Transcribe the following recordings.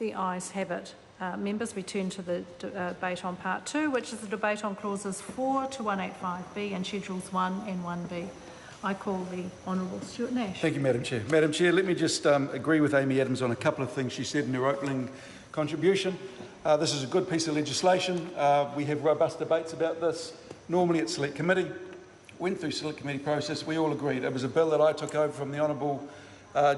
The ayes have it. Members, we turn to the debate on part 2, which is the debate on clauses 4 to 185B and schedules 1 and 1B. I call the Honourable Stuart Nash. Thank you, Madam Chair. Madam Chair, let me just agree with Amy Adams on a couple of things she said in her opening contribution. This is a good piece of legislation. We have robust debates about this. Normally at Select Committee. Went through Select Committee process. We all agreed. It was a bill that I took over from the Honourable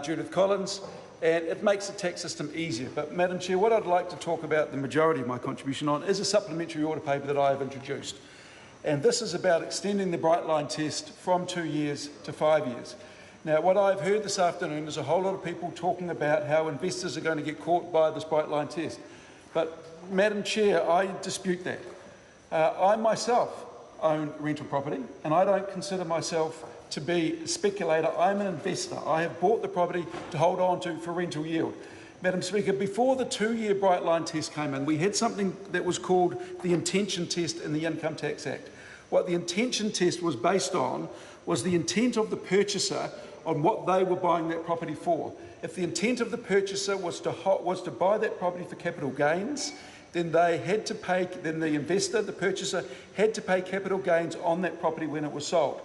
Judith Collins, and it makes the tax system easier. But, Madam Chair, what I'd like to talk about, the majority of my contribution on, is a supplementary order paper that I have introduced. And this is about extending the bright line test from 2 years to 5 years. Now, what I've heard this afternoon is a whole lot of people talking about how investors are going to get caught by this bright line test. But, Madam Chair, I dispute that. I myself own rental property, and I don't consider myself to be a speculator. I'm an investor. I have bought the property to hold on to for rental yield. Madam Speaker, before the 2-year bright line test came in, we had something that was called the intention test in the Income Tax Act. What the intention test was based on was the intent of the purchaser on what they were buying that property for. If the intent of the purchaser was to buy that property for capital gains, then they had to pay, then the investor, the purchaser, had to pay capital gains on that property when it was sold.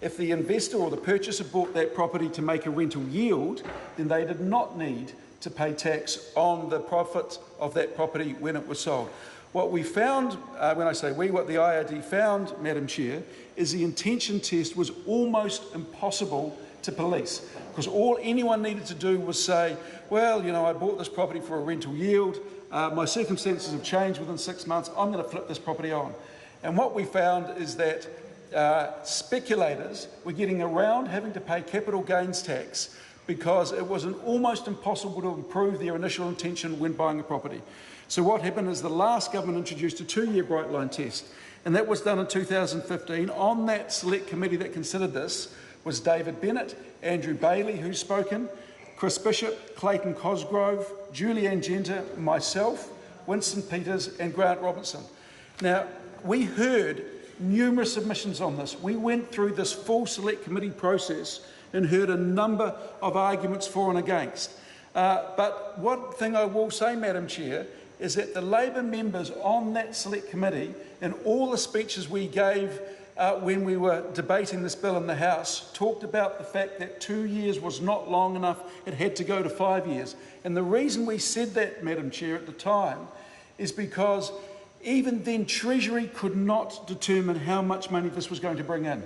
If the investor or the purchaser bought that property to make a rental yield, then they did not need to pay tax on the profit of that property when it was sold. What we found, when I say we, what the IRD found, Madam Chair, is the intention test was almost impossible to police, because all anyone needed to do was say, well, you know, I bought this property for a rental yield, my circumstances have changed within 6 months, I'm going to flip this property on. And what we found is that speculators were getting around having to pay capital gains tax because it was almost impossible to improve their initial intention when buying a property. So what happened is the last government introduced a 2-year bright line test, and that was done in 2015. On that select committee that considered this was David Bennett, Andrew Bailey, who's spoken, Chris Bishop, Clayton Cosgrove, Julianne Genter, myself, Winston Peters and Grant Robinson. Now, we heard numerous submissions on this. We went through this full select committee process and heard a number of arguments for and against. But one thing I will say, Madam Chair, is that the Labor members on that select committee and all the speeches we gave when we were debating this bill in the House talked about the fact that 2 years was not long enough, it had to go to 5 years. And the reason we said that, Madam Chair, at the time is because even then Treasury could not determine how much money this was going to bring in.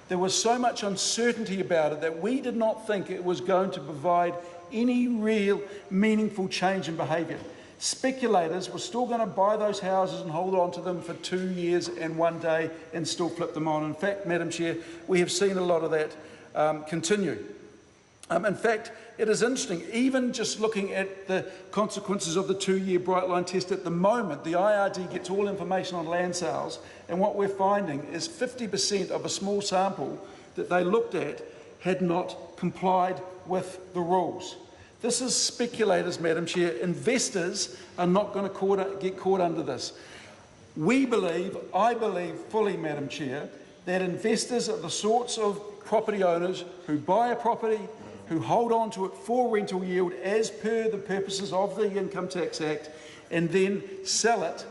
There was so much uncertainty about it that we did not think it was going to provide any real meaningful change in behaviour. Speculators were still going to buy those houses and hold on to them for 2 years and 1 day and still flip them on. In fact, Madam Chair, we have seen a lot of that continue. In fact, it is interesting, even just looking at the consequences of the 2-year bright line test at the moment, the IRD gets all information on land sales, and what we're finding is 50% of a small sample that they looked at had not complied with the rules. This is speculators, Madam Chair. Investors are not going to get caught under this. We believe, I believe fully, Madam Chair, that investors are the sorts of property owners who buy a property, who hold on to it for rental yield as per the purposes of the Income Tax Act, and then sell it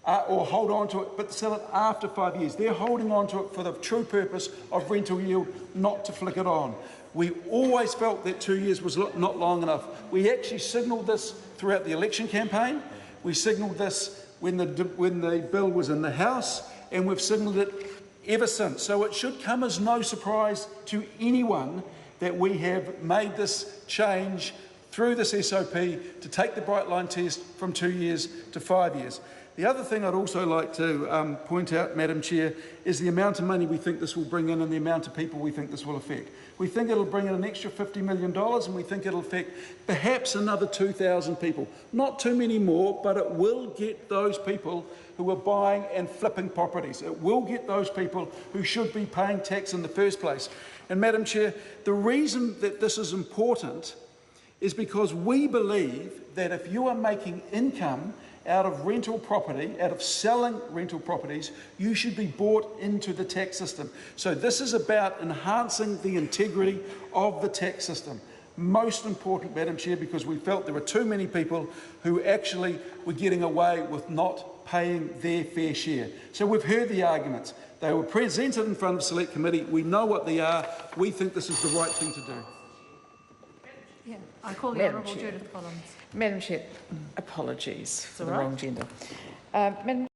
or hold on to it, but sell it after 5 years. They're holding on to it for the true purpose of rental yield, not to flick it on. We always felt that 2 years was not long enough. We actually signalled this throughout the election campaign. We signalled this when the bill was in the House, and we've signalled it ever since. So it should come as no surprise to anyone that we have made this change through this SOP to take the bright line test from 2 years to 5 years. The other thing I'd also like to point out, Madam Chair, is the amount of money we think this will bring in and the amount of people we think this will affect. We think it'll bring in an extra $50 million, and we think it'll affect perhaps another 2,000 people. Not too many more, but it will get those people who are buying and flipping properties. It will get those people who should be paying tax in the first place. And Madam Chair, the reason that this is important is because we believe that if you are making income out of rental property, out of selling rental properties, you should be brought into the tax system. So this is about enhancing the integrity of the tax system. most important, Madam Chair, because we felt there were too many people who actually were getting away with not paying their fair share. So we've heard the arguments. They were presented in front of the Select Committee. We know what they are. We think this is the right thing to do. Yeah, I call the Honourable Judith Collins. Madam Chair, apologies for the all right. wrong gender. Madam